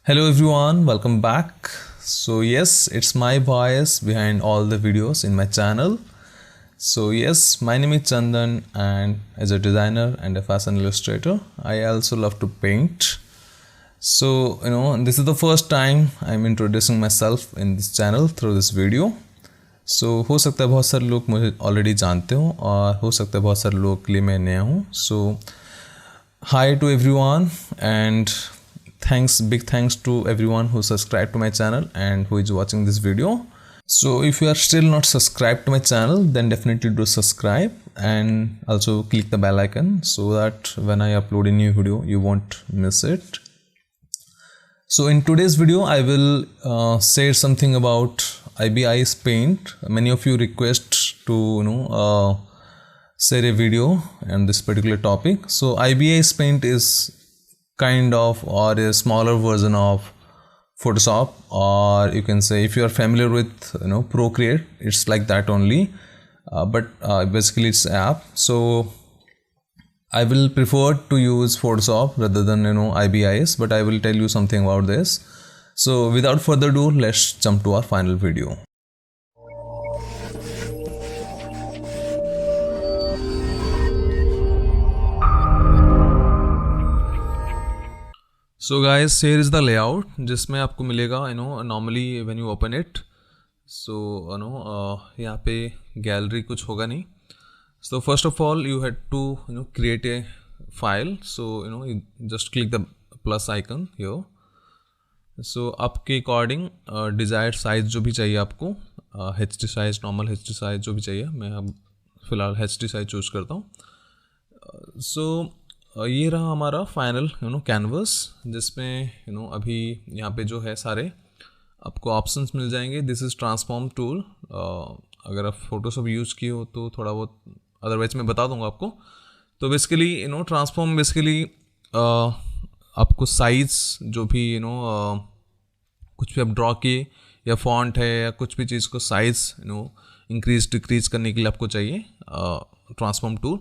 Hello everyone, welcome back. So yes, it's my voice behind all the videos in my channel. So yes, my name is Chandan and as a designer and a fashion illustrator, I also love to paint. So this is the first time I'm introducing myself in this channel through this video. So हो सकता है बहुत सारे लोग मुझे already जानते हो और हो सकता है बहुत सारे लोग के लिए मैं नया हूँ. So hi to everyone and big thanks to everyone who subscribed to my channel and who is watching this video. So if you are still not subscribed to my channel, then definitely do subscribe and also click the bell icon so that when I upload a new video you won't miss it. So in today's video I will say something about IBIS Paint. Many of you request to share a video on this particular topic. So IBIS Paint is kind of or a smaller version of Photoshop, or you can say if you are familiar with Procreate, it's like that only, but basically it's an app. So I will prefer to use Photoshop rather than IBIS, but I will tell you something about this. So without further ado, let's jump to our final video. So guys, here is the layout जिसमें आपको मिलेगा normally when you open it, so यहाँ पे gallery कुछ होगा नहीं. So first of all you had to create a file. So you just click the plus icon here. So आपके according desired size जो भी चाहिए आपको, HD size, normal HD size जो भी चाहिए, मैं अब फिलहाल HD size चूज करता हूँ. So ये रहा हमारा फाइनल कैनवस, जिसमें अभी यहाँ पे जो है सारे आपको ऑप्शंस मिल जाएंगे. This is transform tool. अगर आप फोटोशॉप यूज़ किए हो तो थोड़ा बहुत, अदरवाइज मैं बता दूंगा आपको. तो बेसिकली ट्रांसफॉर्म बेसिकली आपको साइज़ जो भी कुछ भी आप ड्रॉ किए या फॉन्ट है या कुछ भी चीज़ को साइज़ इंक्रीज डिक्रीज करने के लिए आपको चाहिए transform tool.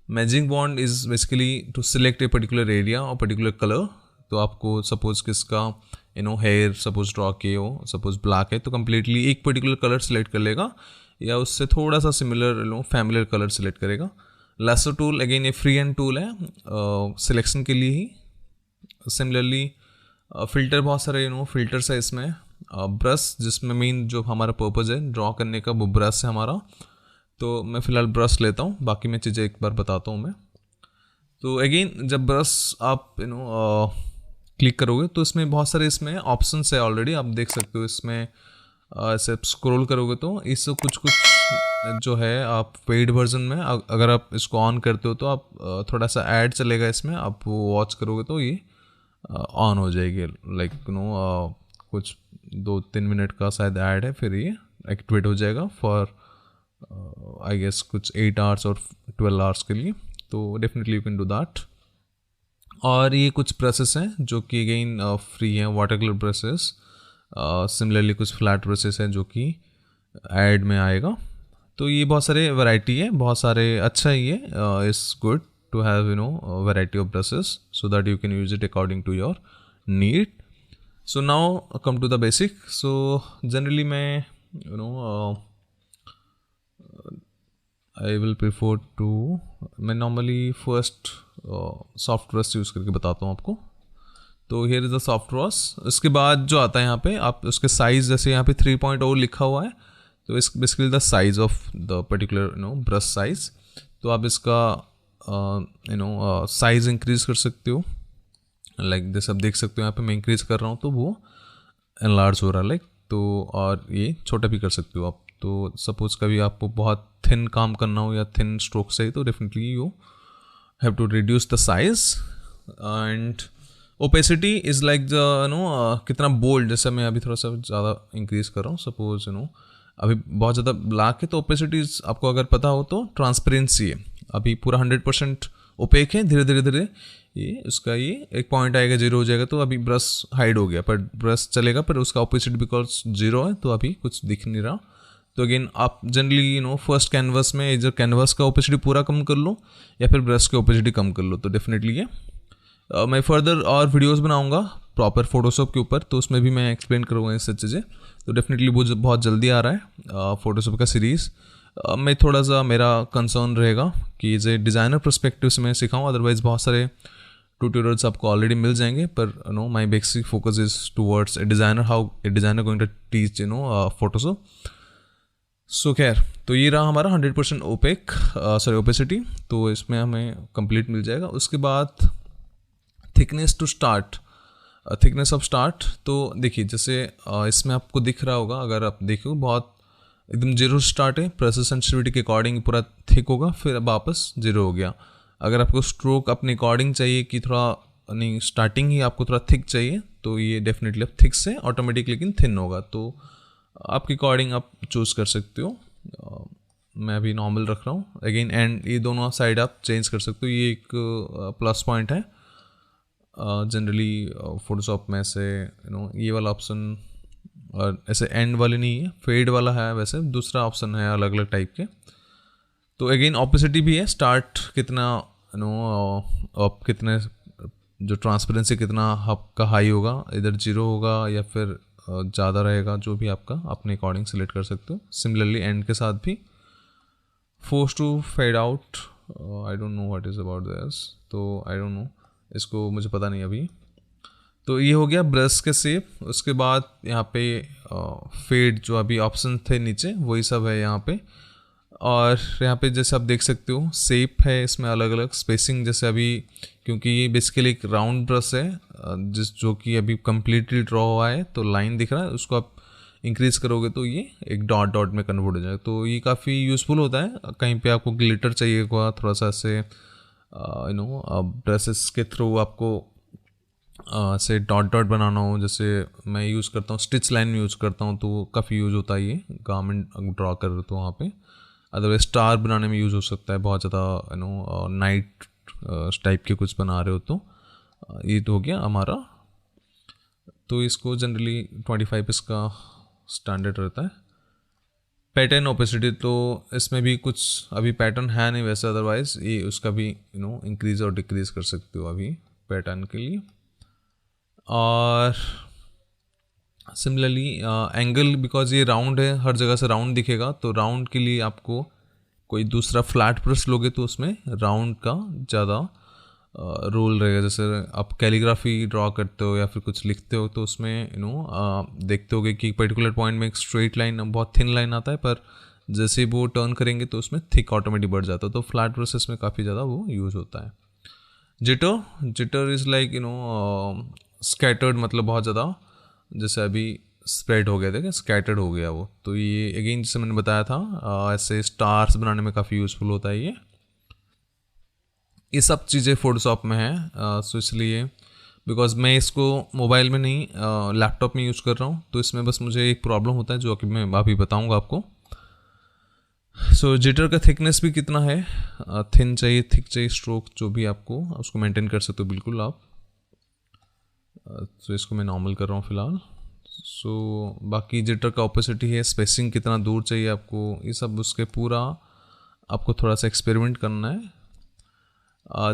Magic wand is basically to select a particular area और पर्टिकुलर कलर. तो आपको सपोज किसका हेयर सपोज ड्रॉ किए हो, सपोज ब्लैक है, तो कम्प्लीटली एक पर्टिकुलर कलर सिलेक्ट कर लेगा या उससे थोड़ा सा सिमिलर फैमिलियर कलर सिलेक्ट करेगा. लासो टूल अगेन ये फ्री हैंड टूल है सिलेक्शन के लिए ही. सिमिलरली फ़िल्टर, बहुत सारे फिल्टर्स है इसमें. ब्रश, जिसमें मेन जो हमारा पर्पज़ है ड्रॉ करने का वो ब्रश है हमारा. तो मैं फ़िलहाल ब्रश लेता हूँ, बाकी मैं चीज़ें एक बार बताता हूँ मैं. तो अगेन जब ब्रश आप क्लिक करोगे तो इसमें बहुत सारे इसमें ऑप्शंस है ऑलरेडी, आप देख सकते हो. इसमें ऐसे स्क्रॉल करोगे तो इससे कुछ जो है आप पेड वर्जन में अगर आप इसको ऑन करते हो तो आप थोड़ा सा ऐड चलेगा इसमें, आप वो वॉच करोगे तो ये ऑन हो जाएगी. लाइक कुछ 2-3 मिनट का शायद ऐड है, फिर ये एक्टिवेट हो जाएगा फॉर आई गेस कुछ 8 आवर्स और 12 आवर्स के लिए. तो definitely you can do that. और ये कुछ ब्रशेस हैं जो कि अगेन फ्री हैं, वाटर कलर ब्रशेस. सिमिलरली कुछ फ्लैट ब्रशेस हैं जो कि ऐड में आएगा. तो ये बहुत सारे वैरायटी है, बहुत सारे. अच्छा है ये, it's good to have variety of brushes so that you can use it according to your need. So now come to the basic. So generally मैं आई विल प्रीफर टू, मैं normally first soft brush use करके बताता हूँ आपको. तो here is the soft brush. इसके बाद जो आता है यहाँ पे, आप उसके साइज़, जैसे यहाँ पे 3.0 लिखा हुआ है, तो इस basically the size of the particular brush size. तो आप इसका साइज़ इंक्रीज़ कर सकते हो. लाइक जैसे आप देख सकते हो यहाँ पे मैं इंक्रीज़ कर रहा हूँ तो वो एनलार्ज हो रहा है लाइक. तो और ये छोटा भी कर सकते हो आप. तो सपोज कभी आपको बहुत थिन काम करना हो या थिन स्ट्रोक चाहिए तो definitely you have to reduce the size. And opacity is like the कितना बोल्ड, जैसे मैं अभी थोड़ा सा ज़्यादा इंक्रीज कर रहा हूँ. सपोज अभी बहुत ज़्यादा ब्लैक है तो ओपेसिटी आपको अगर पता हो तो ट्रांसपेरेंसी है. अभी पूरा 100% ओपेक है, धीरे धीरे धीरे ये उसका ये एक पॉइंट आएगा, 0 हो जाएगा, तो अभी ब्रश हाइड हो गया, पर ब्रश चलेगा, पर उसका ओपेसिटी बिकॉज 0 है तो अभी कुछ दिख नहीं रहा. तो अगेन आप जनरली फर्स्ट कैनवस में इधर कैनवस का ओपेसिटी पूरा कम कर लो या फिर ब्रश की ओपेसिटी कम कर लो. तो डेफिनेटली ये मैं फर्दर और वीडियोस बनाऊंगा प्रॉपर फोटोशॉप के ऊपर, तो उसमें भी मैं एक्सप्लेन करूँगा ये सब चीज़ें। तो डेफिनेटली वो बहुत जल्दी आ रहा है फोटोशॉप का सीरीज़। मैं थोड़ा सा मेरा कंसर्न रहेगा कि जो डिज़ाइनर पर्सपेक्टिव से मैं सिखाऊँ, अदरवाइज़ बहुत सारे ट्यूटोरियल्स आपको ऑलरेडी मिल जाएंगे, पर my basic focus is towards a designer, how a designer going to teach Photoshop. So खैर, तो ये रहा हमारा 100% ओपेक ओपेसिटी, तो इसमें हमें कंप्लीट मिल जाएगा। उसके बाद thickness to start, thickness of start, तो देखिए जैसे इसमें आपको दिख रहा होगा, अगर आप देखो बहुत एकदम जीरो स्टार्ट है, प्रेशर सेंसिटिविटी के अकॉर्डिंग पूरा थिक होगा, फिर अब वापस जीरो हो गया। अगर आपको स्ट्रोक अपने अकॉर्डिंग चाहिए कि थोड़ा नहीं स्टार्टिंग ही आपको थोड़ा थिक चाहिए, तो ये डेफिनेटली अब थिक से ऑटोमेटिक लेकिन थिन होगा, तो आपके अकॉर्डिंग आप चूज़ कर सकते हो। मैं अभी नॉर्मल रख रहा हूँ अगेन, एंड ये दोनों साइड आप चेंज कर सकते हो, ये एक प्लस पॉइंट है जनरली फोटोशॉप में से ये वाला ऑप्शन, और ऐसे एंड वाले नहीं है, फेड वाला है, वैसे दूसरा ऑप्शन है अलग अलग टाइप के। तो अगेन ऑपोसिटी भी है, स्टार्ट कितना आप कितने जो ट्रांसपेरेंसी कितना आपका हाई होगा, इधर जीरो होगा या फिर ज़्यादा रहेगा, जो भी आपका अपने अकॉर्डिंग सेलेक्ट कर सकते हो। सिमिलरली एंड के साथ भी force to fade out, I don't know what is about this, तो आई डोंट नो, इसको मुझे पता नहीं अभी। तो ये हो गया ब्रश के शेप। उसके बाद यहाँ पे फेड जो अभी ऑप्शन थे नीचे वही सब है यहाँ पे, और यहाँ पे जैसे आप देख सकते हो शेप है इसमें अलग अलग स्पेसिंग, जैसे अभी क्योंकि ये बेसिकली एक राउंड ब्रश है जो कि अभी कम्प्लीटली ड्रॉ हुआ है, तो लाइन दिख रहा है, उसको आप इंक्रीज करोगे तो ये एक डॉट डॉट में कन्वर्ट हो जाएगा, तो ये काफ़ी यूज़फुल होता है। कहीं पे आपको ग्लिटर चाहिए होगा थोड़ा सा ऐसे ब्रशेस के थ्रू आपको से डॉट डॉट बनाना हो, जैसे मैं यूज़ करता हूँ स्टिच लाइन में यूज़ करता हूँ, तो काफ़ी यूज़ होता है ये गारमेंट ड्रॉ कर रहे तो वहाँ पे। अदरवाइज स्टार बनाने में यूज़ हो सकता है बहुत ज़्यादा, नाइट टाइप के कुछ बना रहे हो तो ये तो हो गया हमारा। तो इसको जनरली 25 इसका स्टैंडर्ड रहता है। पैटर्न ओपेसिटी, तो इसमें भी कुछ अभी पैटर्न है नहीं वैसे, अदरवाइज ये उसका भी इंक्रीज़ और डिक्रीज कर सकते हो अभी पैटर्न के लिए। और सिमिलरली एंगल, बिकॉज ये राउंड है, हर जगह से राउंड दिखेगा, तो राउंड के लिए आपको कोई दूसरा फ्लैट ब्रश लोगे तो उसमें राउंड का ज़्यादा रोल रहेगा। जैसे आप कैलीग्राफी ड्रॉ करते हो या फिर कुछ लिखते हो, तो उसमें देखते होगे कि पर्टिकुलर पॉइंट में एक स्ट्रेट लाइन, बहुत थिन लाइन आता है, पर जैसे वो टर्न करेंगे तो उसमें थिक ऑटोमेटिक बढ़ जाता है, तो फ्लैट ब्रशेस में काफ़ी ज़्यादा वो यूज़ होता है। जिटर इज़ लाइक स्कैटर्ड, मतलब बहुत ज़्यादा जैसे अभी स्प्रेड हो गया था, स्कैटर्ड हो गया वो, तो ये अगेन जैसे मैंने बताया था ऐसे स्टार्स बनाने में काफ़ी यूज़फुल होता है ये सब चीज़ें फोटोशॉप में है। सो इसलिए बिकॉज मैं इसको मोबाइल में नहीं लैपटॉप में यूज़ कर रहा हूँ, तो इसमें बस मुझे एक प्रॉब्लम होता है जो कि मैं अभी बताऊँगा आपको। सो जिटर का थिकनेस भी कितना है, थिन चाहिए, थिक चाहिए, स्ट्रोक जो भी आपको उसको मेंटेन कर सकते हो बिल्कुल आप। तो इसको मैं नॉर्मल कर रहा हूँ फ़िलहाल। सो बाकी जिटर का ऑपोसिटी है, स्पेसिंग कितना दूर चाहिए आपको, ये सब उसके पूरा आपको थोड़ा सा एक्सपेरिमेंट करना है।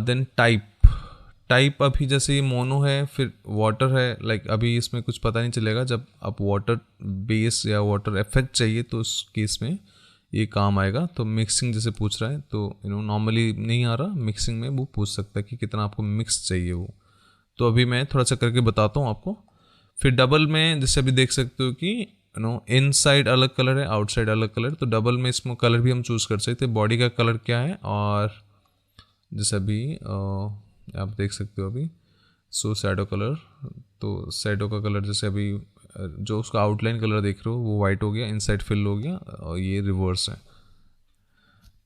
देन टाइप अभी जैसे ये मोनो है, फिर वाटर है, लाइक अभी इसमें कुछ पता नहीं चलेगा, जब आप वाटर बेस या वाटर इफेक्ट चाहिए तो उस केस में ये काम आएगा। तो मिक्सिंग जैसे पूछ रहा है, तो नॉर्मली नहीं आ रहा, मिक्सिंग में वो पूछ सकता है कि कितना आपको मिक्स चाहिए वो, तो अभी मैं थोड़ा सा करके बताता हूँ आपको। फिर डबल में जैसे अभी देख सकते हो कि इन साइड अलग कलर है, आउटसाइड अलग कलर, तो डबल में इसमें कलर भी हम चूज़ कर सकते हैं, बॉडी का कलर क्या है, और जैसे अभी आप देख सकते हो अभी शैडो कलर, तो शैडो का कलर जैसे अभी जो उसका आउटलाइन कलर देख रहे हो वो वाइट हो गया, इनसाइड फिल हो गया, और ये रिवर्स है।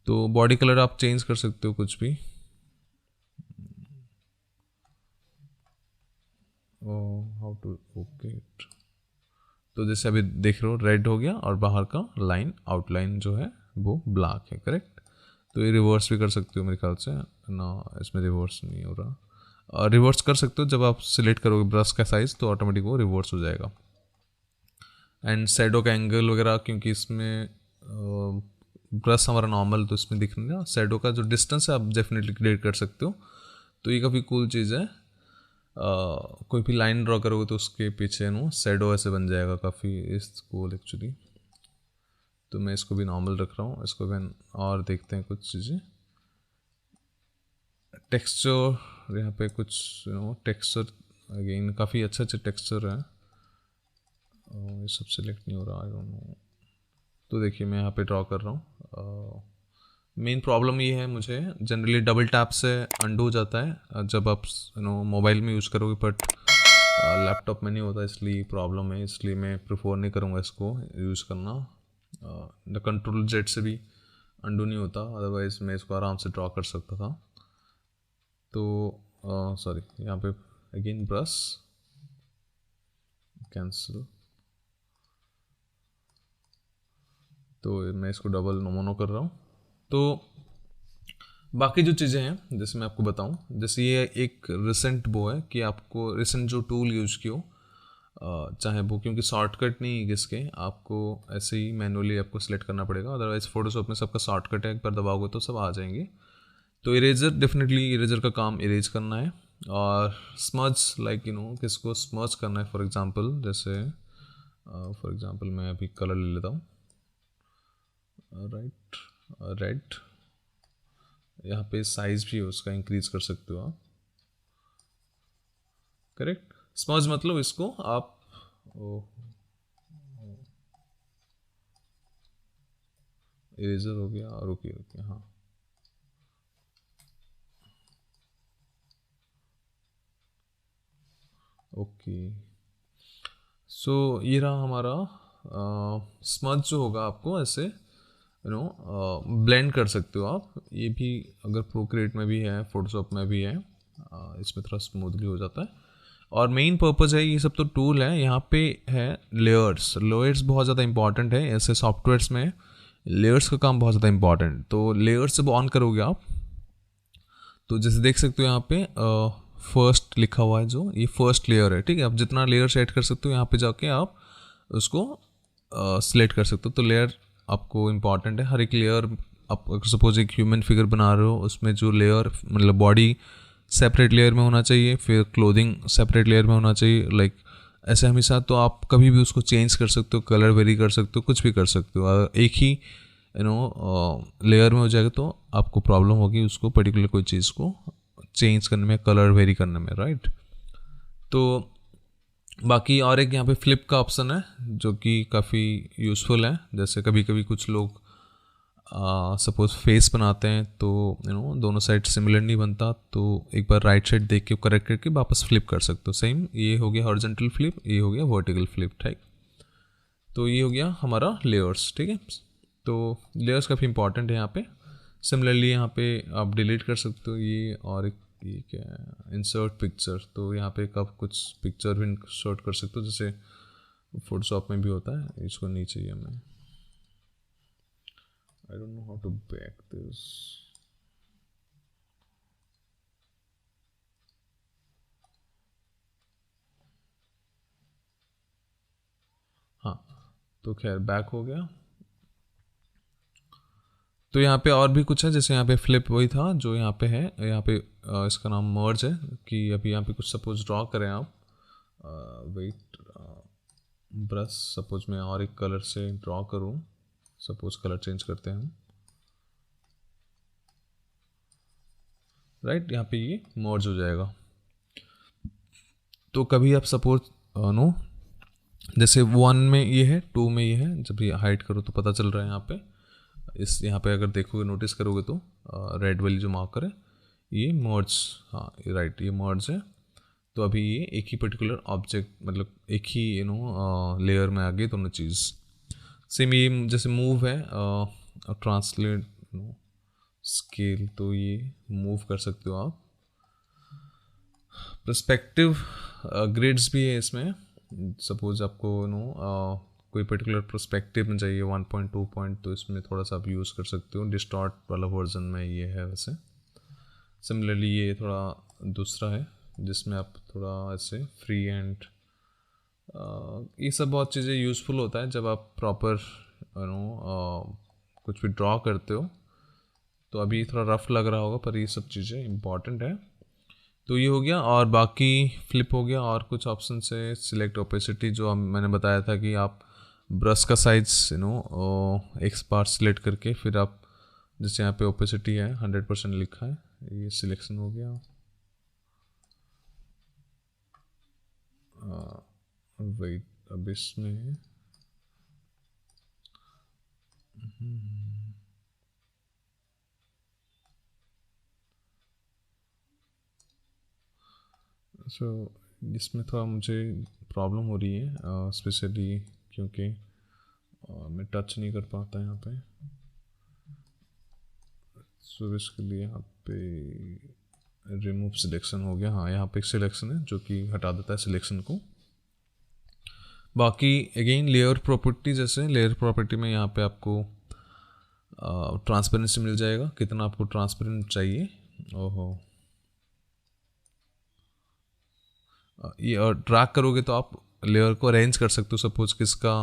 तो बॉडी कलर आप चेंज कर सकते हो कुछ भी, हाउ टू ओके इट, तो जैसे अभी देख रहे हो रेड हो गया और बाहर का लाइन आउटलाइन जो है वो ब्लैक है, करेक्ट। तो ये रिवर्स भी कर सकते हो मेरे ख्याल से ना, इसमें रिवर्स नहीं हो रहा, रिवर्स कर सकते हो जब आप सिलेक्ट करोगे ब्रश का साइज़, तो ऑटोमेटिक वो रिवर्स हो जाएगा। एंड शैडो का एंगल वगैरह, क्योंकि इसमें ब्रश हमारा नॉर्मल तो इसमें दिख नहीं रहा, शैडो का जो डिस्टेंस है आप डेफिनेटली क्रिएट कर सकते हो, तो ये काफ़ी कूल चीज़ है। कोई भी लाइन ड्रॉ करोगे तो उसके पीछे नो शेडो ऐसे बन जाएगा काफ़ी इसको एक्चुअली। तो मैं इसको भी नॉर्मल रख रहा हूँ, इसको भी। और देखते हैं कुछ चीज़ें। टेक्सचर यहाँ पे कुछ टेक्सचर अगेन काफ़ी अच्छे अच्छे टेक्सचर हैं। ये सब सिलेक्ट नहीं हो रहा, आई डोंट नो। तो देखिए मैं यहाँ पे ड्रॉ कर रहा हूँ। मेन प्रॉब्लम ये है मुझे, जनरली डबल टैप से अंडू हो जाता है जब आप मोबाइल में यूज़ करोगे, बट लैपटॉप में नहीं होता, इसलिए प्रॉब्लम है। इसलिए मैं प्रेफर नहीं करूँगा इसको यूज़ करना। द कंट्रोल जेड से भी अंडू नहीं होता, अदरवाइज मैं इसको आराम से ड्रॉ कर सकता था। तो सॉरी, यहाँ पे अगेन ब्रश कैंसिल। तो मैं इसको डबल मोनो कर रहा हूँ। तो बाकी जो चीज़ें हैं जैसे मैं आपको बताऊं, जैसे ये एक रिसेंट वो है कि आपको रिसेंट जो टूल यूज कियो, चाहे वो, क्योंकि शॉर्टकट नहीं है इसके, आपको ऐसे ही मैनुअली आपको सिलेक्ट करना पड़ेगा। अदरवाइज फोटोशॉप में सबका शॉर्टकट है, एक बार दबाओगे तो सब आ जाएंगे। तो इरेजर, डेफिनेटली इरेजर का काम इरेज करना है। और स्मज, लाइक किसको स्मज करना है, फॉर एग्जांपल जैसे फॉर एग्जांपल मैं अभी कलर ले लेता हूँ, राइट, रेड। यहाँ पे साइज भी उसका इंक्रीज कर सकते हो आप, करेक्ट। स्मज मतलब इसको आप इरेजर हो गया, और ओके ओके, हाँ। ओके, सो ये रहा हमारा स्मज जो होगा, आपको ऐसे ब्लेंड कर सकते हो आप। ये भी अगर प्रोक्रिएट में भी है, फोटोशॉप में भी है, इसमें थोड़ा स्मूथली हो जाता है। और मेन पर्पज़ है, ये सब तो टूल है, यहाँ पे है लेयर्स। लेयर्स बहुत ज़्यादा इंपॉर्टेंट है, ऐसे सॉफ्टवेयर्स में लेयर्स का काम बहुत ज़्यादा इंपॉर्टेंट। तो लेयर्स जब ऑन करोगे आप, तो जैसे देख सकते हो यहाँ पे फर्स्ट लिखा हुआ है, जो ये फर्स्ट लेयर है, ठीक है। आप जितना लेयर सेट कर सकते हो, यहाँ पे जाके आप उसको सिलेक्ट कर सकते हो। तो लेयर आपको इम्पॉर्टेंट है, हर एक लेयर। आप अगर सपोज एक ह्यूमन फिगर बना रहे हो, उसमें जो लेयर, मतलब बॉडी सेपरेट लेयर में होना चाहिए, फिर क्लोथिंग सेपरेट लेयर में होना चाहिए, लाइक ऐसे हमेशा। तो आप कभी भी उसको चेंज कर सकते हो, कलर वेरी कर सकते हो, कुछ भी कर सकते हो। अगर एक ही लेयर में हो जाएगा तो आपको प्रॉब्लम होगी उसको पर्टिकुलर कोई चीज़ को चेंज करने में, कलर वेरी करने में, राइट। तो बाकी और एक यहाँ पे फ्लिप का ऑप्शन है, जो कि काफ़ी यूज़फुल है। जैसे कभी कभी कुछ लोग सपोज फेस बनाते हैं, तो दोनों साइड सिमिलर नहीं बनता, तो एक बार राइट साइड देख के करेक्ट करके वापस फ्लिप कर सकते हो। सेम ये हो गया हॉरिजॉन्टल फ्लिप, ये हो गया वर्टिकल फ्लिप, ठीक। तो ये हो गया हमारा लेयर्स, ठीक है। तो लेयर्स काफ़ी इंपॉर्टेंट है यहाँ पे। सिमिलरली यहाँ पे आप डिलीट कर सकते हो ये, और एक ये क्या है, इंसर्ट पिक्चर। तो यहाँ पे आप कुछ पिक्चर भी इंसर्ट कर सकते हो, जैसे फोटोशॉप में भी होता है। इसको नहीं चाहिए हमें, I don't know how to back this. हाँ, तो खैर बैक हो गया। तो यहाँ पे और भी कुछ है, जैसे यहाँ पे फ्लिप वही था जो यहाँ पे है। यहाँ पे इसका नाम मर्ज है, कि अभी यहाँ पे कुछ सपोज ड्रॉ करें आप, वेट, ब्रश सपोज मैं और एक कलर से ड्रॉ करूँ, सपोज कलर चेंज करते हैं हम, राइट। यहाँ पे ये मर्ज हो जाएगा। तो कभी आप सपोज नो, जैसे 1 में ये है, 2 में ये है, जब ये हाइड करो तो पता चल रहा है यहाँ पे। यहाँ पे अगर देखोगे, नोटिस करोगे तो रेड वाली जो मार्कर है, ये मर्ज, हाँ राइट, ये मर्ज है। तो अभी ये एक ही पर्टिकुलर ऑब्जेक्ट, मतलब एक ही लेयर में आ गई दोनों चीज़। सेम ये जैसे मूव है, ट्रांसलेट स्केल, तो ये मूव कर सकते हो आप। पर्सपेक्टिव ग्रिड्स भी है इसमें। सपोज आपको कोई पर्टिकुलर पर्सपेक्टिव में चाहिए 1.2 पॉइंट, तो इसमें थोड़ा सा आप यूज़ कर सकते हो। डिस्टॉर्ट वाला वर्जन में ये है वैसे। सिमिलरली ये थोड़ा दूसरा है, जिसमें आप थोड़ा ऐसे फ्री एंड ये सब बहुत चीज़ें यूज़फुल होता है जब आप प्रॉपर कुछ भी ड्रॉ करते हो। तो अभी थोड़ा रफ लग रहा होगा, पर ये सब चीज़ें इंपॉर्टेंट है। तो ये हो गया, और बाकी फ्लिप हो गया। और कुछ ऑप्शन है, सिलेक्ट ओपेसिटी, जो मैंने बताया था कि आप ब्रश का साइज एक बार सिलेक्ट करके फिर आप, जैसे यहाँ पे ओपेसिटी है 100% लिखा है, ये सिलेक्शन हो गया। वेट, अब इसमें सो इसमें थोड़ा मुझे प्रॉब्लम हो रही है, स्पेशली क्योंकि मैं टच नहीं कर पाता यहाँ पे। सो इसके लिए यहाँ पे रिमूव सिलेक्शन हो गया। हाँ, यहाँ पे एक सिलेक्शन है जो कि हटा देता है सिलेक्शन को। बाकी अगेन लेयर प्रॉपर्टी, जैसे लेयर प्रॉपर्टी में यहाँ पे आपको ट्रांसपेरेंसी मिल जाएगा, कितना आपको ट्रांसपेरेंट चाहिए। ओहो, ये और ट्रैक करोगे तो आप लेयर को अरेंज कर सकते हो। सपोज किसका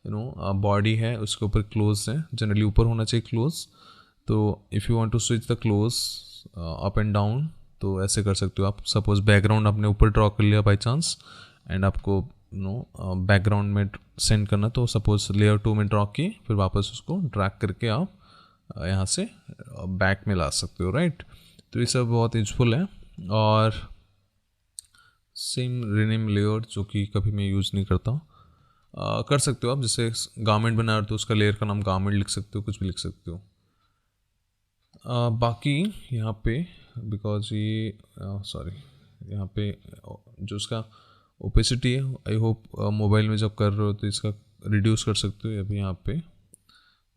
बॉडी है, उसके ऊपर क्लोज है, जनरली ऊपर होना चाहिए क्लोज। तो if you want to switch the close up and down, तो ऐसे कर सकते हो आप। सपोज बैकग्राउंड आपने ऊपर ड्रॉ कर लिया बाई चांस, एंड आपको बैकग्राउंड में सेंड करना, तो सपोज लेयर 2 में ड्रॉ किए, फिर वापस उसको ड्रैग करके आप यहाँ से बैक में ला सकते हो, राइट। तो ये सब बहुत यूजफुल है। और सेम रिनेम लेयर, जो कि कभी मैं यूज़ नहीं करता हूँ, कर सकते हो आप। जैसे गारमेंट बना रहे हो तो उसका लेयर का नाम गारमेंट लिख सकते हो, कुछ भी लिख सकते हो। बाकी यहाँ पे बिकॉज ये सॉरी, यहाँ पे जो उसका ओपेसिटी है, आई होप मोबाइल में जब कर रहे हो तो इसका रिड्यूस कर सकते हो। अभी यहाँ पे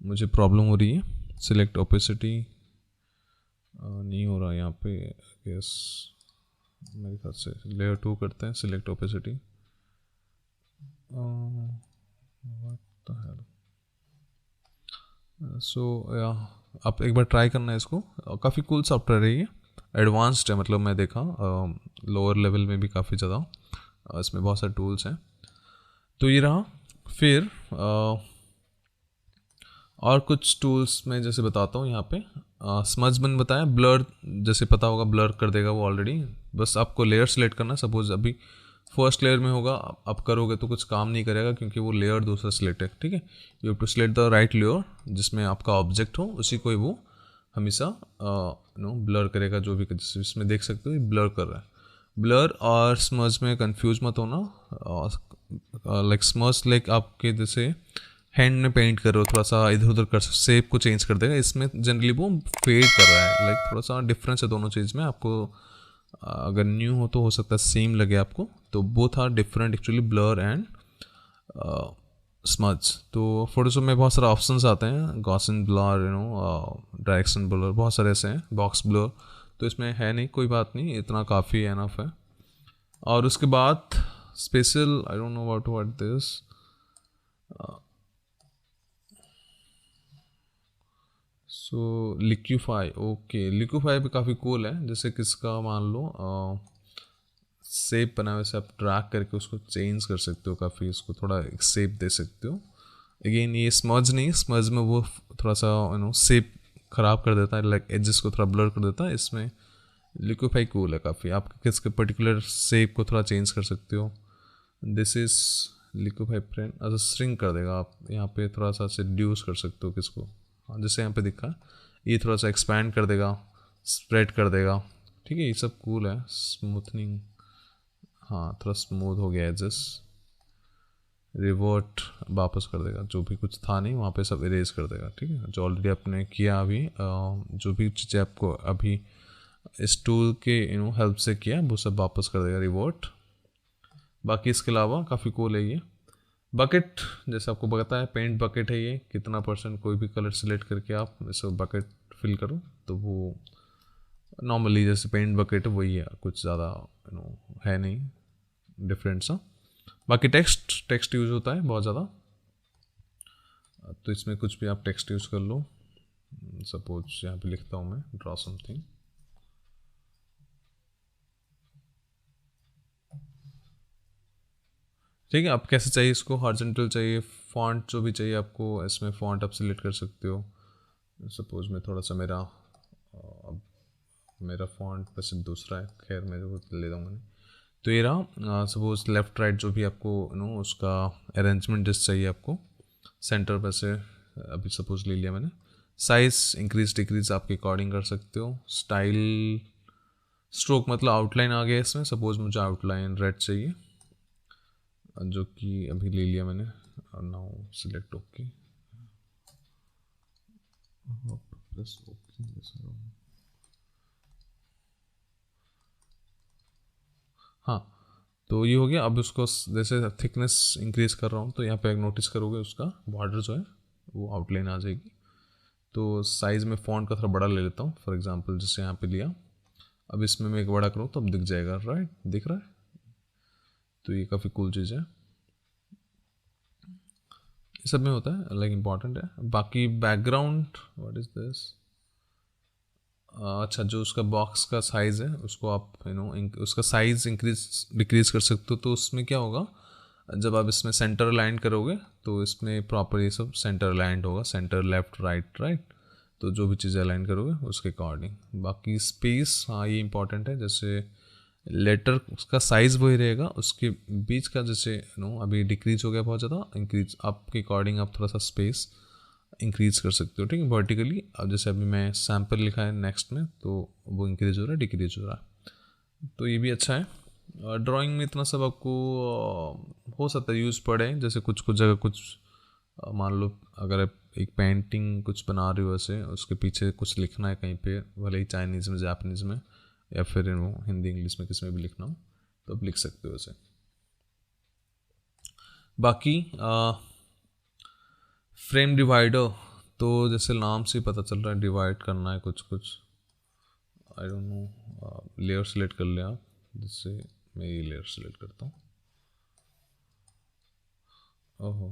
मुझे प्रॉब्लम हो रही है, सिलेक्ट ओपेसिटी नहीं हो रहा यहाँ पे। यस, मेरे ख्याल से लेयर 2 करते हैं, सिलेक्ट ओपेसिटी। सो आप एक बार ट्राई करना है इसको, काफ़ी कूल सॉफ्टवेयर है ये, एडवांस्ड है। मतलब मैं देखा लोअर लेवल में भी काफ़ी ज़्यादा इसमें बहुत सारे टूल्स हैं। तो ये रहा। फिर और कुछ टूल्स मैं जैसे बताता हूँ यहाँ पे। स्मज मैंने बताया, ब्लर जैसे पता होगा ब्लर कर देगा वो ऑलरेडी। बस आपको लेयर सेलेक्ट करना है। सपोज अभी फर्स्ट लेयर में होगा, आप करोगे तो कुछ काम नहीं करेगा क्योंकि वो लेयर दूसरा सिलेक्ट है, ठीक है। You have to select the right layer जिसमें आपका ऑब्जेक्ट हो, उसी को ही वो हमेशा ब्लर करेगा। जो भी जैसे इसमें देख सकते हो ब्लर कर रहा है। ब्लर और स्मज में कंफ्यूज मत होना। लाइक स्मज लाइक आपके जैसे हैंड में पेंट कर रहे हो, थोड़ा सा इधर उधर कर शेप को चेंज कर देगा। इसमें जनरली वो फेड कर रहा है। लाइक थोड़ा सा डिफरेंस है दोनों चीज़ में। आपको अगर न्यू हो तो हो सकता है सेम लगे आपको। तो both are different actually, blur and smudge. तो फोटोशॉप में बहुत सारे ऑप्शंस आते हैं, गॉसियन ब्लर, डायरेक्शन ब्लर, बहुत सारे ऐसे हैं, बॉक्स ब्लर। तो इसमें है नहीं, कोई बात नहीं, इतना काफ़ी एनफ है। और उसके बाद special, I don't know what this, so liquefy. Okay, liquefy भी काफ़ी कूल है। जैसे किसका मान लो शेप बना हुआ, वैसे आप ड्रैग करके उसको चेंज कर सकते हो, काफ़ी उसको थोड़ा एक शेप दे सकते हो। अगेन ये स्मज नहीं, स्मज में वो थोड़ा सा शेप ख़राब कर देता है, लाइक एजेस को थोड़ा ब्लर कर देता है। इसमें लिक्विफाई कूल है काफ़ी, आप किसके पर्टिकुलर शेप को थोड़ा चेंज कर सकते हो। दिस इज़ लिक्विफाई प्रिंट, अच्छा श्रिंक कर देगा। आप यहाँ पे थोड़ा सा रिड्यूस कर सकते हो किसको, हाँ जैसे यहाँ पे दिखा, ये थोड़ा सा एक्सपैंड कर देगा, स्प्रेड कर देगा, ठीक है। ये सब कूल है। स्मूथनिंग, हाँ थोड़ा स्मूथ हो गया एजेस। रिवर्ट वापस कर देगा, जो भी कुछ था नहीं वहाँ पे सब इरेज कर देगा, ठीक है। जो ऑलरेडी आपने किया अभी, जो भी चीज़ें आपको अभी इस टूल के हेल्प से किया, वो सब वापस कर देगा, रिवर्ट। बाकी इसके अलावा काफ़ी कूल है ये। बकेट, जैसे आपको पता है पेंट बकेट है ये, कितना परसेंट कोई भी कलर सेलेक्ट करके आप इसे बकेट फिल करो तो वो नॉर्मली जैसे पेंट बकेट है वही है, कुछ ज़्यादा है नहीं डिफरेंट सा। बाकी टेक्स्ट यूज़ होता है बहुत ज़्यादा, तो इसमें कुछ भी आप टेक्स्ट यूज़ कर लो। सपोज यहाँ पे लिखता हूँ मैं, ड्रॉ समथिंग, ठीक है। आप कैसे चाहिए इसको, हॉरिजॉन्टल चाहिए, फॉन्ट जो भी चाहिए आपको, इसमें फॉन्ट आप सिलेक्ट कर सकते हो। सपोज में थोड़ा सा मेरा मेरा फॉन्ट वैसे दूसरा है, खैर मैं वो ले दूँगा नहीं। तो ये रहा, सपोज लेफ़्ट राइट जो भी आपको उसका अरेंजमेंट जिस चाहिए आपको सेंटर पर से, अभी सपोज ले लिया मैंने। साइज़ इंक्रीज डिक्रीज आपके अकॉर्डिंग कर सकते हो। स्टाइल स्ट्रोक मतलब आउटलाइन आ गया इसमें, सपोज मुझे आउटलाइन रेड चाहिए जो कि अभी ले लिया मैंने। Now select okay, plus okay. हाँ, तो ये हो गया। अब उसको जैसे थिकनेस इंक्रीज कर रहा हूँ तो यहाँ पे एक नोटिस करोगे उसका बॉर्डर जो है वो आउटलाइन आ जाएगी। तो साइज़ में फ़ॉन्ट का थोड़ा बड़ा ले लेता हूँ, फॉर एग्जांपल जैसे यहाँ पे लिया। अब इसमें मैं एक बड़ा करूँ तो अब दिख जाएगा, राइट, दिख रहा है। तो ये काफ़ी कूल चीज़ है, ये सब में होता है, लाइक इम्पॉर्टेंट है। बाकी बैकग्राउंड, व्हाट इज़ दिस, अच्छा जो उसका बॉक्स का साइज़ है उसको आप उसका साइज़ इंक्रीज डिक्रीज कर सकते हो। तो उसमें क्या होगा, जब आप इसमें सेंटर अलाइन करोगे तो इसमें प्रॉपर ये सब सेंटर अलाइंड होगा, सेंटर लेफ्ट राइट राइट। तो जो भी चीज़ें अलाइन करोगे उसके अकॉर्डिंग। बाकी स्पेस, हाँ ये इंपॉर्टेंट है। जैसे लेटर उसका साइज़ वही रहेगा, उसके बीच का जैसे अभी डिक्रीज हो गया बहुत ज़्यादा, इंक्रीज आपके अकॉर्डिंग आप थोड़ा सा स्पेस इंक्रीज कर सकते हो, ठीक है, वर्टिकली। अब जैसे अभी मैं सैम्पल लिखा है नेक्स्ट में तो वो इंक्रीज हो रहा है, डिक्रीज हो रहा है, तो ये भी अच्छा है। ड्राइंग में इतना सब आपको हो सकता है यूज़ पड़े, जैसे कुछ कुछ जगह कुछ मान लो अगर आप एक पेंटिंग कुछ बना रहे हो ऐसे, उसके पीछे कुछ लिखना है कहीं पे, भले ही चाइनीज़ में जापानीज़ में या फिर हिंदी इंग्लिश में किसी में भी लिखना हो तो आप लिख सकते हो ऐसे। बाकी फ्रेम डिवाइडर, तो जैसे नाम से ही पता चल रहा है डिवाइड करना है कुछ कुछ, आई डोंट नो। लेयर सेलेक्ट कर लिया आप, जिससे मैं ये लेयर सेलेक्ट करता हूँ। ओहो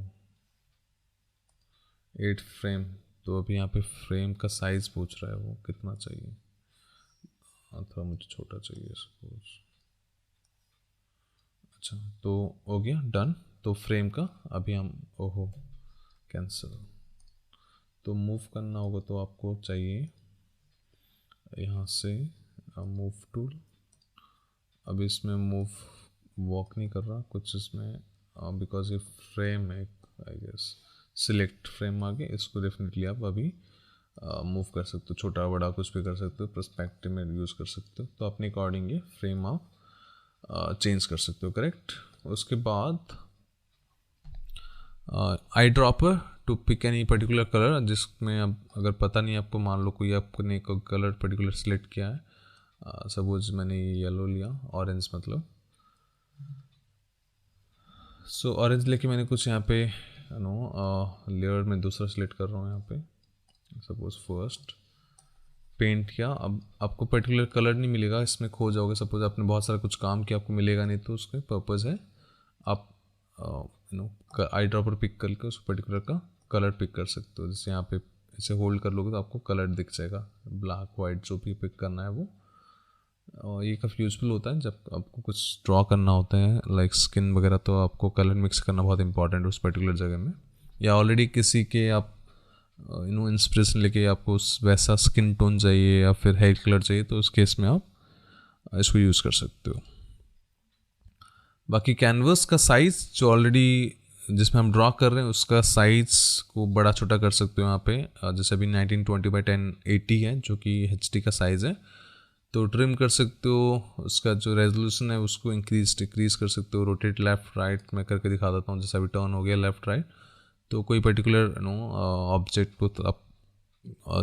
8 फ्रेम, तो अभी यहाँ पे फ्रेम का साइज़ पूछ रहा है वो कितना चाहिए। हाँ थोड़ा मुझे छोटा चाहिए सपोज। अच्छा तो हो गया डन। तो फ्रेम का अभी हम, ओहो कैंसिल, तो मूव करना होगा तो आपको चाहिए यहाँ से मूव टूल। अब इसमें मूव वॉक नहीं कर रहा कुछ इसमें, बिकॉज ये फ्रेम है आई गेस। सिलेक्ट फ्रेम आगे, इसको डेफिनेटली आप अभी मूव कर सकते हो, छोटा बड़ा कुछ भी कर सकते हो, पर्सपेक्टिव में यूज़ कर सकते हो। तो अपने अकॉर्डिंग ये फ्रेम आप चेंज कर सकते हो, करेक्ट। उसके बाद eye dropper to pick any particular colour, जिसमें अब अगर पता नहीं आपको, मान लो कोई आपने को कलर पर्टिकुलर सेलेक्ट किया है, सपोज मैंने येलो लिया, ऑरेंज मतलब। सो ऑरेंज लेके मैंने कुछ यहाँ पे लेयर में दूसरा सेलेक्ट कर रहा हूँ यहाँ पे, सपोज फर्स्ट पेंट किया। अब आपको पर्टिकुलर कलर नहीं मिलेगा, इसमें खो जाओगे। सपोज आपने बहुत सारा कुछ काम किया आपको मिलेगा नहीं, तो उसका पर्पज़ है आप आई ड्रॉपर पिक करके उस पर्टिकुलर का कलर पिक कर सकते हो। जैसे यहाँ पे इसे होल्ड कर लोगे तो आपको कलर दिख जाएगा, ब्लैक वाइट जो भी पिक करना है वो। और ये काफ़ी यूज़फुल होता है जब आपको कुछ ड्रॉ करना होता है, लाइक स्किन वगैरह, तो आपको कलर मिक्स करना बहुत इंपॉर्टेंट है उस पर्टिकुलर जगह में। या ऑलरेडी किसी के आप इंस्पिरेशन लेके आपको उस वैसा स्किन टोन चाहिए या फिर हेयर कलर चाहिए, तो उस केस में आप इसको यूज़ कर सकते हो। बाकी कैनवस का साइज़ जो ऑलरेडी जिसमें हम ड्रॉ कर रहे हैं उसका साइज़ को बड़ा छोटा कर सकते हो यहाँ पे। जैसे अभी 1920x1080 है जो कि HD का साइज़ है, तो ट्रिम कर सकते हो। उसका जो रेजोल्यूशन है उसको इंक्रीज डिक्रीज कर सकते हो। रोटेट लेफ़्ट राइट मैं करके दिखा देता हूँ। जैसे अभी टर्न हो गया लेफ़्ट राइट, तो कोई पर्टिकुलर ऑब्जेक्ट को तो आप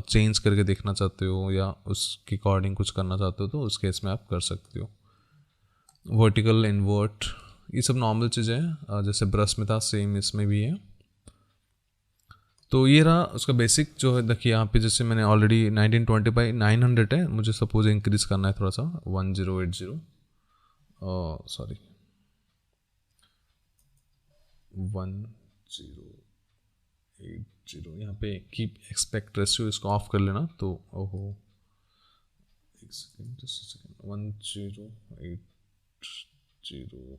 चेंज करके देखना चाहते हो या उसके अकॉर्डिंग कुछ करना चाहते हो तो उस केस में आप कर सकते हो। वर्टिकल इन्वर्ट ये सब नॉर्मल चीज़ें हैं, जैसे ब्रश में था सेम इसमें भी है। तो ये रहा उसका बेसिक जो है। देखिए यहाँ पे जैसे मैंने ऑलरेडी 1920x900 है, मुझे सपोज इंक्रीज करना है थोड़ा सा 1080, सॉरी 1080। यहाँ पे कीप एक्सपेक्ट रेशियो इसको ऑफ कर लेना। तो ओहो एक सेकेंड, जस्ट सेकेंड, 1080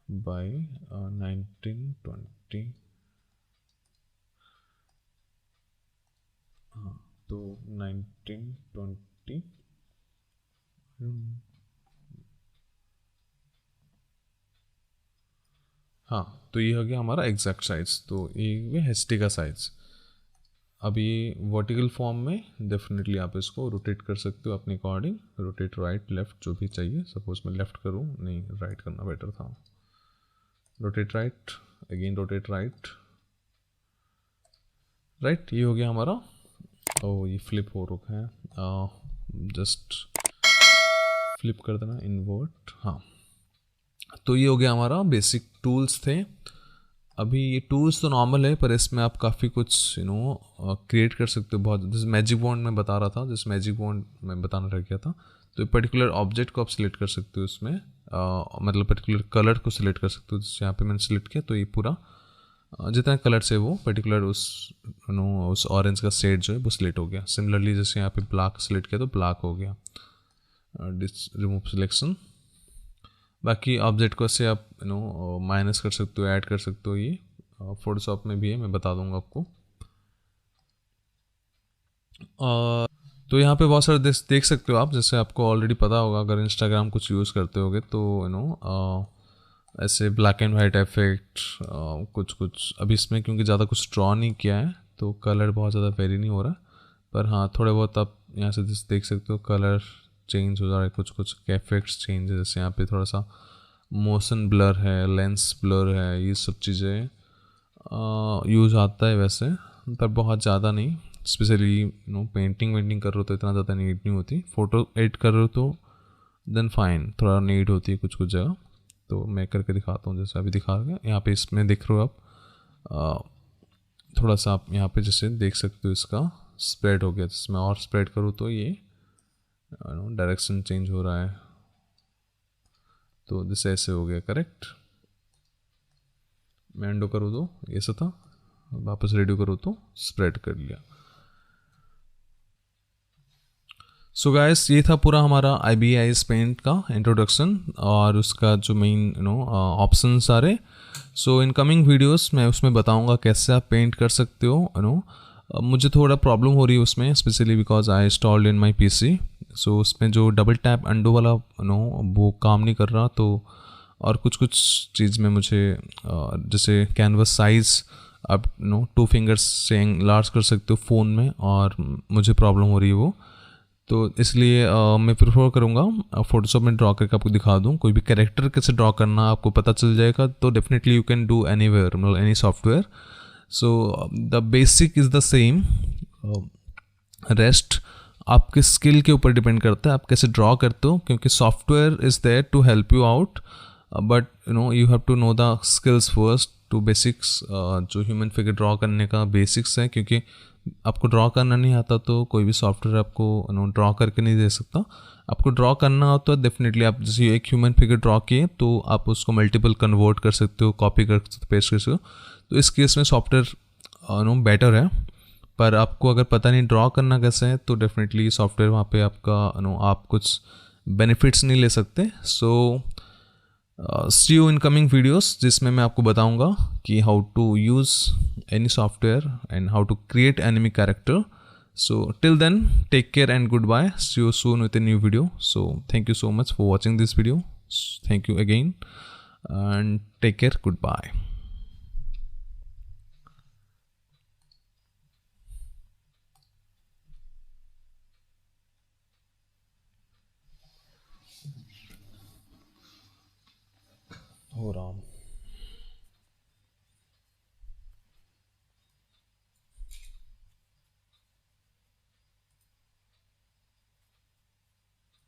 बाई 1920। हाँ तो 1920 50। हाँ, तो ये हो गया हमारा एग्जैक्ट साइज। तो ये है का साइज। अब ये वर्टिकल फॉर्म में डेफिनेटली आप इसको रोटेट कर सकते हो अपने अकॉर्डिंग, रोटेट राइट लेफ्ट जो भी चाहिए। सपोज मैं लेफ्ट करूँ, नहीं राइट करना बेटर था। Rotate right, again rotate right, right. ये हो गया हमारा। ओ ये फ्लिप हो रखा है, जस्ट फ्लिप कर देना, इन्वर्ट। हाँ, तो ये हो गया हमारा बेसिक टूल्स थे। अभी ये टूल्स तो नॉर्मल है, पर इसमें आप काफ़ी कुछ क्रिएट कर सकते हो बहुत। जैसे मैजिक बॉन्ड मैं बता रहा था, जैसे मैजिक बॉन्ड मैं बताना रह गया था। तो पर्टिकुलर ऑब्जेक्ट को आप सिलेक्ट कर सकते हो इसमें, मतलब पर्टिकुलर कलर को सिलेक्ट कर सकते हो। जैसे यहाँ पे मैंने सिलेक्ट किया तो ये पूरा जितना कलर से वो पर्टिकुलर उस ऑरेंज का शेड जो है वो सिलेक्ट हो गया। सिमिलरली जैसे यहाँ पे ब्लैक सिलेक्ट किया तो ब्लैक हो गया। Remove selection. बाकी ऑब्जेक्ट को से आप माइनस कर सकते हो, ऐड कर सकते हो। ये फोटोशॉप में भी है, मैं बता दूंगा आपको। तो यहाँ पे बहुत सारे देख सकते हो आप। जैसे आपको ऑलरेडी पता होगा, अगर इंस्टाग्राम कुछ यूज़ करते होगे तो ऐसे ब्लैक एंड वाइट इफेक्ट कुछ अभी इसमें क्योंकि ज़्यादा कुछ ड्रॉ नहीं किया है तो कलर बहुत ज़्यादा वेरी नहीं हो रहा। पर हाँ, थोड़े बहुत आप यहाँ से देख सकते हो कलर चेंज हो जा रहा है, कुछ इफेक्ट्स चेंज है। जैसे यहाँ पे थोड़ा सा मोशन ब्लर है, लेंस ब्लर है, ये सब चीज़ें यूज़ आता है वैसे, पर बहुत ज़्यादा नहीं। स्पेशली पेंटिंग वेंटिंग कर रहे हो तो इतना ज़्यादा नीड नहीं होती। फ़ोटो एडिट कर रहे हो तो देन फाइन, थोड़ा नीड होती है कुछ जगह। तो मैं करके दिखाता हूँ, जैसे अभी दिखा रहा यहाँ पे इसमें दिख रहे हो आप। थोड़ा सा आप यहाँ पे जैसे देख सकते हो इसका स्प्रेड हो गया। जिसमें और स्प्रेड करूँ तो ये डायरेक्शन चेंज हो रहा है। तो जैसे ऐसे हो गया, करेक्ट। मैं एंडो करूँ तो ऐसा था, वापस रेडियो करूँ तो स्प्रेड कर लिया। सो गाइस, ये था पूरा हमारा IBIS पेंट का इंट्रोडक्शन और उसका जो मेन ऑप्शन सारे। सो इन कमिंग वीडियोस मैं उसमें बताऊंगा कैसे आप पेंट कर सकते हो। मुझे थोड़ा प्रॉब्लम हो रही है उसमें, specially because I installed in my PC। सो उसमें जो डबल टैप अंडो वाला वो काम नहीं कर रहा। तो और कुछ चीज़ में मुझे जैसे कैनवस साइज़ आप 2 फिंगर्स से लार्ज कर सकते हो फ़ोन में, और मुझे प्रॉब्लम हो रही है वो। तो इसलिए मैं प्रेफर करूँगा फ़ोटोशॉप में ड्रॉ करके आपको दिखा दूँ। कोई भी कैरेक्टर कैसे ड्रॉ करना आपको पता चल जाएगा तो definitely you can do anywhere, मतलब any software. So the basic is the same, rest आपके स्किल के ऊपर डिपेंड करता है आप कैसे ड्रॉ करते हो, क्योंकि software is there to help you out, but you have to know the skills first to basics. जो ह्यूमन फिगर ड्रॉ करने का बेसिक्स है, क्योंकि आपको ड्रॉ करना नहीं आता तो कोई भी सॉफ्टवेयर आपको ड्रॉ करके नहीं दे सकता। आपको ड्रॉ करना हो तो डेफिनेटली आप जैसे एक ह्यूमन फिगर ड्रॉ किए तो आप उसको मल्टीपल कन्वर्ट कर सकते हो, कॉपी कर सकते हो, पेस्ट कर सकते हो। तो इस केस में सॉफ्टवेयर बेटर है। पर आपको अगर पता नहीं ड्रॉ करना कैसे है तो डेफिनेटली सॉफ्टवेयर वहाँ पे आपका आप कुछ बेनिफिट्स नहीं ले सकते। So see you in coming videos, जिसमें मैं आपको बताऊंगा कि how to use any software and how to create enemy character. So till then take care and good bye, see you soon with a new video. So thank you so much for watching this video, thank you again and take care, good bye.